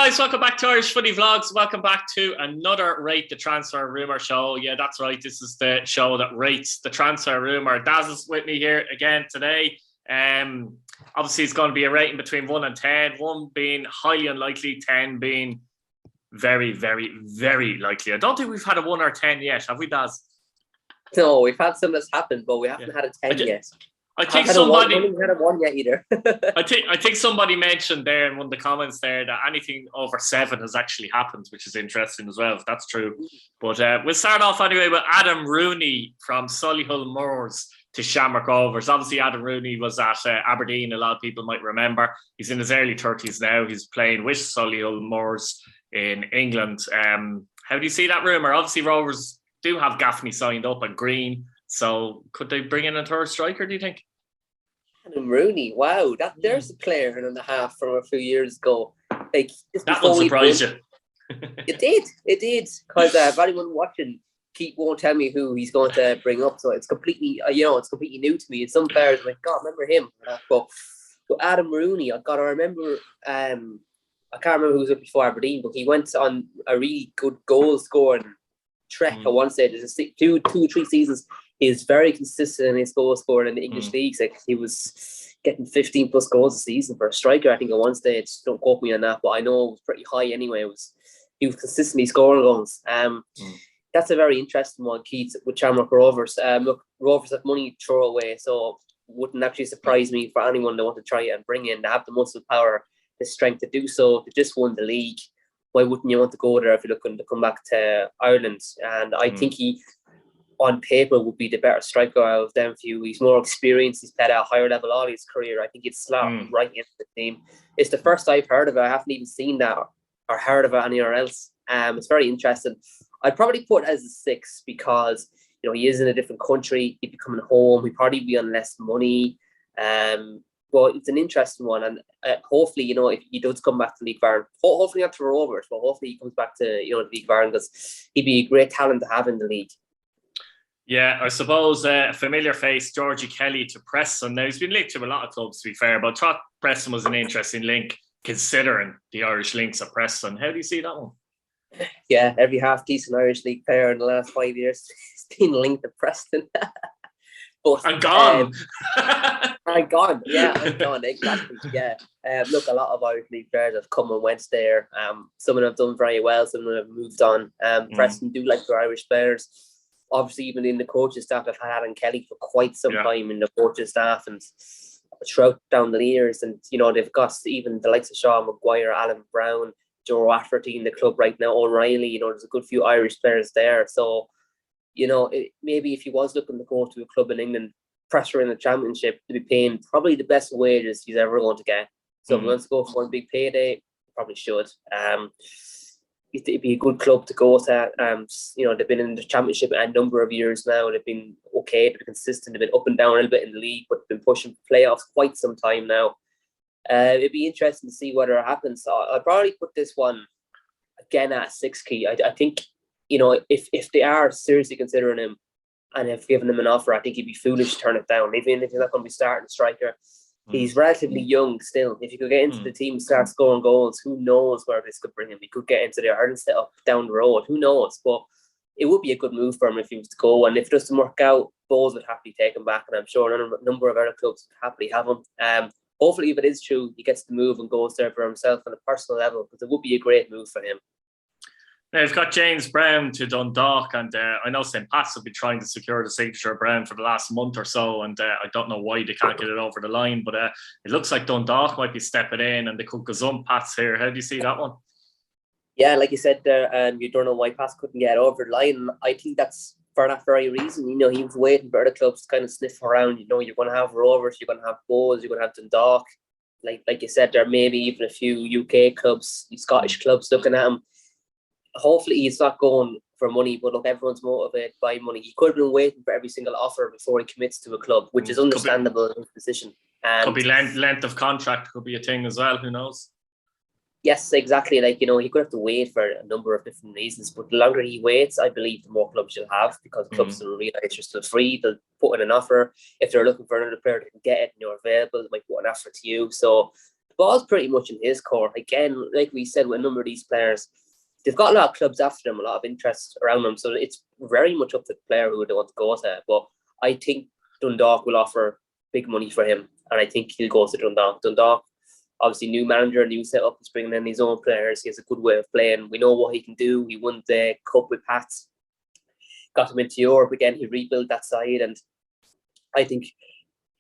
guys, welcome back to Irish Footy Vlogs. Welcome back to another Rate the Transfer Rumour show. Yeah, that's right. This is the show that rates the transfer rumour. Daz is with me here again today. Obviously, it's going to be a rating between 1 and 10. 1 being highly unlikely, 10 being very, very, very likely. I don't think we've had a 1 or 10 yet, have we, Daz? No, we've had some that's happened, but we haven't had a 10 yet. I think somebody. We haven't had a 1 yet either. I think somebody mentioned there in one of the comments there that anything over 7 has actually happened, which is interesting as well, if that's true. But we'll start off anyway with Adam Rooney from Solihull Moors to Shamrock Rovers. Obviously, Adam Rooney was at Aberdeen. A lot of people might remember. He's in his early 30s now. He's playing with Solihull Moors in England. How do you see that rumour? Obviously, Rovers do have Gaffney signed up and Green. So could they bring in a third striker, do you think? Adam Rooney, wow, there's a player and a half from a few years ago. Like that would surprise you. It did. Because if anyone watching, Keith won't tell me who he's going to bring up. So it's completely, it's completely new to me. And some players are like, God, remember him? But Adam Rooney, I remember. I can't remember who was up before Aberdeen, but he went on a really good goal scoring trek. I want to say there's two or three seasons. He's very consistent in his goal scoring in the English leagues. Like he was getting 15 plus goals a season for a striker. I think at one stage, don't quote me on that, but I know it was pretty high anyway. He was consistently scoring goals. That's a very interesting one, Keith, with Shamrock Rovers. Look, Rovers have money to throw away, so it wouldn't actually surprise me for anyone to want to try it and bring in. They have the muscle power, the strength to do so. They just won the league. Why wouldn't you want to go there if you're looking to come back to Ireland? And I think he, on paper, would be the better striker out of them few. He's more experienced. He's played at a higher level all his career. I think he'd slot right into the team. It's the first I've heard of it. I haven't even seen that or heard of it anywhere else. It's very interesting. I'd probably put it as a 6 because he is in a different country. He'd be coming home. He'd probably be on less money. But it's an interesting one, and hopefully, if he does come back to League Ireland, hopefully not to Rovers, but hopefully he comes back to League Ireland because he'd be a great talent to have in the league. Yeah, I suppose a familiar face, Georgie Kelly to Preston. Now, he's been linked to a lot of clubs, to be fair, but I thought Preston was an interesting link, considering the Irish links at Preston. How do you see that one? Yeah, every half-decent Irish League player in the last 5 years has been linked to Preston. But, I'm gone. I'm gone. Yeah, I'm gone. Exactly. Yeah. Look, a lot of Irish League players have come and went there. Some of them have done very well. Some of them have moved on. Preston do like their Irish players. Obviously, even in the coaching staff, they've had Alan Kelly for quite some time in the coaching staff and throughout down the years. And, they've got even the likes of Sean Maguire, Alan Brown, Joe Rafferty in the club right now, O'Reilly. There's a good few Irish players there. So, maybe if he was looking to go to a club in England, pressure in the Championship, to be paying probably the best wages he's ever going to get. So if he wants to go for one big payday, probably should. It'd be a good club to go to. They've been in the Championship a number of years now. They've been okay, they've been consistent, they've been up and down a little bit in the league, but they've been pushing playoffs quite some time now. It'd be interesting to see whether it happens. So I'd probably put this one again at 6 key. I think, if they are seriously considering him and have given him an offer, I think he'd be foolish to turn it down, even if he's not going to be starting a striker. He's relatively young still. If he could get into the team, start scoring goals, who knows where this could bring him? He could get into the Ireland setup down the road. Who knows? But it would be a good move for him if he was to go. And if it doesn't work out, Bowes would happily take him back. And I'm sure a number of other clubs would happily have him. Hopefully, if it is true, he gets the move and goes there for himself on a personal level, because it would be a great move for him. Now, we've got James Brown to Dundalk, and I know St. Pat's have been trying to secure the signature of Brown for the last month or so, and I don't know why they can't get it over the line, but it looks like Dundalk might be stepping in and they could gazump Pats here. How do you see that one? Yeah, like you said there, you don't know why Pats couldn't get over the line. I think that's for that very reason. He was waiting for other clubs to kind of sniff around. You're going to have Rovers, you're going to have Bowes, you're going to have Dundalk. Like you said, there may be even a few UK clubs, Scottish clubs looking at him. Hopefully he's not going for money, but look, everyone's motivated by money. He could have been waiting for every single offer before he commits to a club, which is understandable in his position. Could be length of contract, could be a thing as well, who knows? Yes, exactly. He could have to wait for a number of different reasons, but the longer he waits, I believe the more clubs you'll have, because clubs will realise you're still free. They'll put in an offer. If they're looking for another player, they can get it and you're available, they might put an offer to you. So ball's pretty much in his court. Again, like we said, with a number of these players, they've got a lot of clubs after them, a lot of interest around them. So it's very much up to the player who they want to go to. But I think Dundalk will offer big money for him, and I think he'll go to Dundalk. Dundalk, obviously, new manager, new setup. He's bringing in his own players. He has a good way of playing. We know what he can do. He won the cup with Pats, got him into Europe again. He rebuilt that side, and I think,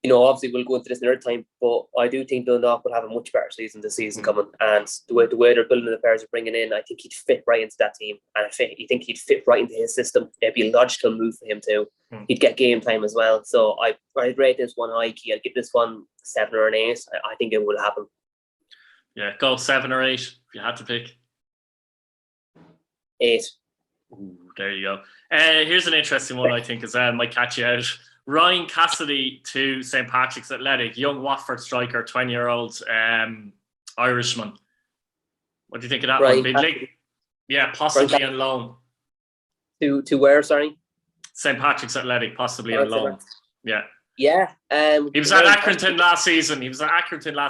obviously we'll go into this another time, but I do think Dundalk will have a much better season this season coming. And the way they're building the players they're bringing in, I think he'd fit right into that team. And I think he'd fit right into his system. It'd be a logical move for him too. He'd get game time as well. So I'd rate this one high key. I'd give this one 7 or an 8. I think it will happen. Yeah, go 7 or 8 if you had to pick. 8. Ooh, there you go. Here's an interesting one, I think, as well. Might catch you out. Ryan Cassidy to St. Patrick's Athletic, young Watford striker, 20-year-old Irishman. What do you think of that one? Yeah, possibly on loan. To where, sorry? St. Patrick's Athletic, possibly on loan. Yeah. Yeah. He was at Accrington last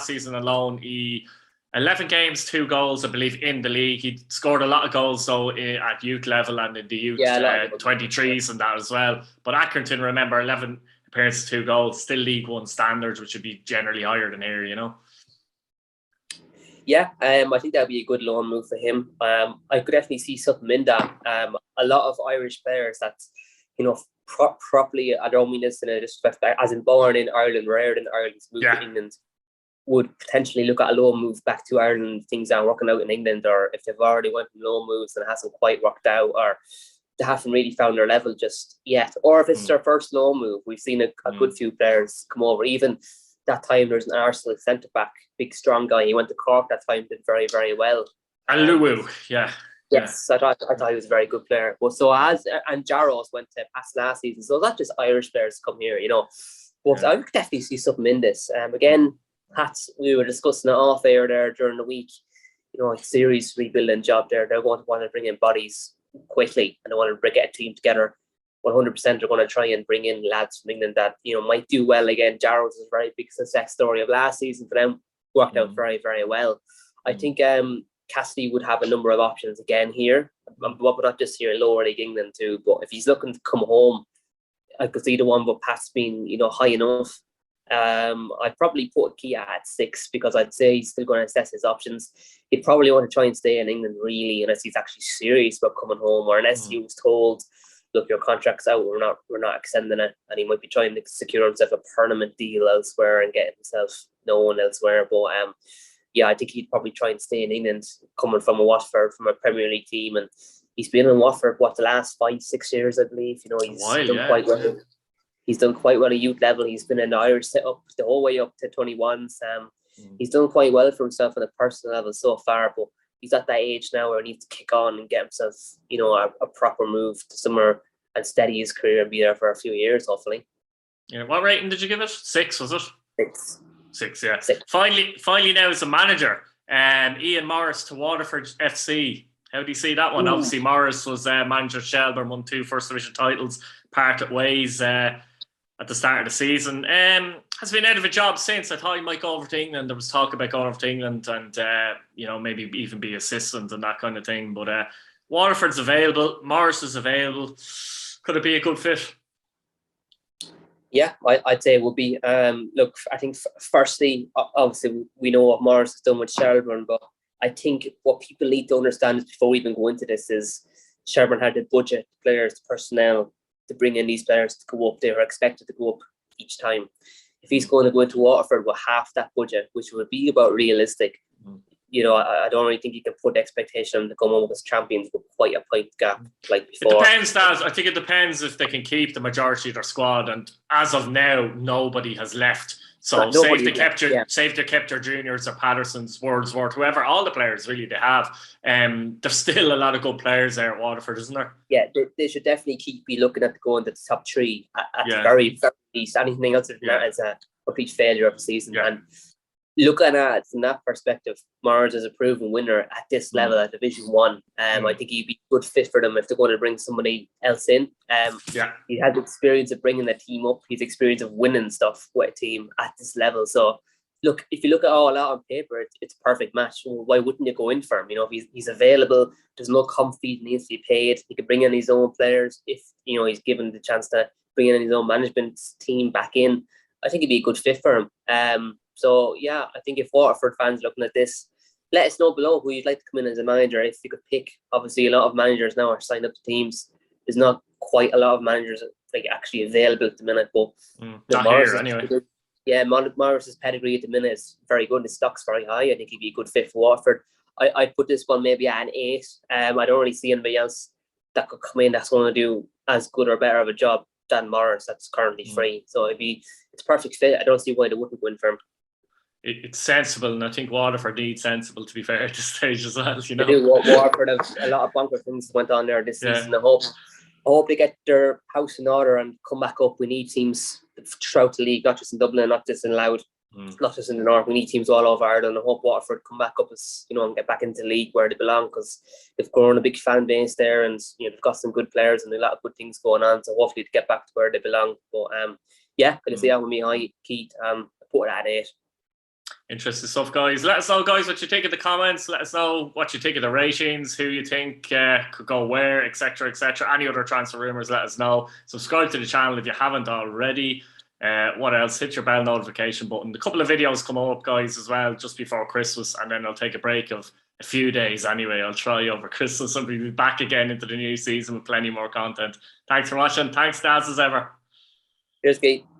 season. On loan. He 11 games, 2 goals, I believe, in the league. He scored a lot of goals, so at youth level and in the youth 23s and that as well. But Accrington, remember, 11 appearances, 2 goals, still League One standards, which would be generally higher than here, Yeah, I think that'd be a good loan move for him. I could definitely see something in that. A lot of Irish players that's, properly, I don't mean this in a disrespect, as in born in Ireland, reared in Ireland, moved to England, would potentially look at a loan move back to Ireland. Things aren't working out in England, or if they've already went on loan moves and it hasn't quite worked out, or they haven't really found their level just yet, or if it's their first loan move. We've seen a good few players come over. Even that time, there's an Arsenal centre back, big strong guy. He went to Cork that time, did very, very well. And Luwu, Yes, I thought he was a very good player. But and Jaros went to Pats last season, so that's just Irish players come here, But I would definitely see something in this. Again, Pats, we were discussing it off air there during the week. Serious rebuilding job there. They're going to want to bring in bodies quickly, and they want to get a team together. 100% they're going to try and bring in lads from England that might do well again. Jaros is a very big success story of last season for them. Worked out very, very well. I think Cassidy would have a number of options again here, but not just here in Lower League England too. But if he's looking to come home, I could see the one with Pat's being high enough. I'd probably put Kia at 6 because I'd say he's still going to assess his options. He'd probably want to try and stay in England really, unless he's actually serious about coming home, or unless he was told, look, your contract's out, we're not extending it, and he might be trying to secure himself a permanent deal elsewhere and get himself known elsewhere. But I think he'd probably try and stay in England, coming from a Watford, from a Premier League team, and he's been in Watford the last 5-6 years, I believe. He's done quite well. He's done quite well at youth level. He's been in the Irish setup the whole way up to 21s. He's done quite well for himself on a personal level so far, but he's at that age now where he needs to kick on and get himself, a proper move to somewhere and steady his career and be there for a few years, hopefully. Yeah. What rating did you give it? 6, was it? 6, yeah. 6. Finally now as a manager, Ian Morris to Waterford FC. How do you see that one? Ooh. Obviously, Morris was manager of Shelbourne, won 2 First Division titles, parted ways at the start of the season. Has been out of a job since. I thought he might go over to England. There was talk about going over to England and, maybe even be assistant and that kind of thing. But Waterford's available. Morris is available. Could it be a good fit? Yeah, I'd say it would be. Look, I think firstly, obviously, we know what Morris has done with Shelbourne, but I think what people need to understand is before we even go into this is Shelbourne had the budget, players, the personnel to bring in these players to go up. They were expected to go up each time. If he's going to go into Waterford with half that budget, which would be about realistic, I don't really think you can put the expectation to come home as champions with quite a point gap like before. It depends, Daz. I think it depends if they can keep the majority of their squad. And as of now, nobody has left. So save the Capture Juniors or Patterson's, Wordsworth, whoever, all the players really they have. There's still a lot of good players there at Waterford, isn't there? Yeah, they should definitely be looking at going to the top 3 at the very, very least. Anything else is a complete failure of the season. Yeah. And looking at it from that perspective, Mars is a proven winner at this level at Division 1. I think he'd be a good fit for them if they're going to bring somebody else in. He has experience of bringing the team up. He's experience of winning stuff with a team at this level. So look, if you look at all out on paper, it's a perfect match. Well, why wouldn't you go in for him? You know, if he's available, there's no comfy, he needs to be paid. He could bring in his own players if, you know, he's given the chance to bring in his own management team back in. I think it'd be a good fit for him. So yeah, I think if Waterford fans looking at this, let us know below who you'd like to come in as a manager. If you could pick, obviously a lot of managers now are signed up to teams. There's not quite a lot of managers like actually available at the minute, but not here anyway. Yeah, Morris's pedigree at the minute is very good. His stock's very high. I think he'd be a good fit for Waterford. I'd put this one maybe at an 8. I don't really see anybody else that could come in that's going to do as good or better of a job than Morris that's currently free. So it's a perfect fit. I don't see why they wouldn't go in for him. It's sensible, and I think Waterford needs sensible, to be fair, at this stage as well. You know, they do. Waterford have a lot of bunker things went on there this season. I hope they get their house in order and come back up. We need teams throughout the league, not just in Dublin, not just in Louth, not just in the north. We need teams all over Ireland. I hope Waterford come back up as, you know, and get back into the league where they belong, because they've grown a big fan base there, and, you know, they've got some good players and a lot of good things going on. So hopefully to get back to where they belong. But yeah, gonna see that with me high, Keith. Put it at 8. Interesting stuff, guys. Let us know, guys, what you think in the comments. Let us know what you think of the ratings, who you think could go where, etc., etc. Any other transfer rumours, let us know. Subscribe to the channel if you haven't already. What else? Hit your bell notification button. A couple of videos come up, guys, as well, just before Christmas, and then I'll take a break of a few days anyway. I'll try over Christmas and we'll be back again into the new season with plenty more content. Thanks for watching. Thanks, Daz, as ever. Cheers, Keith.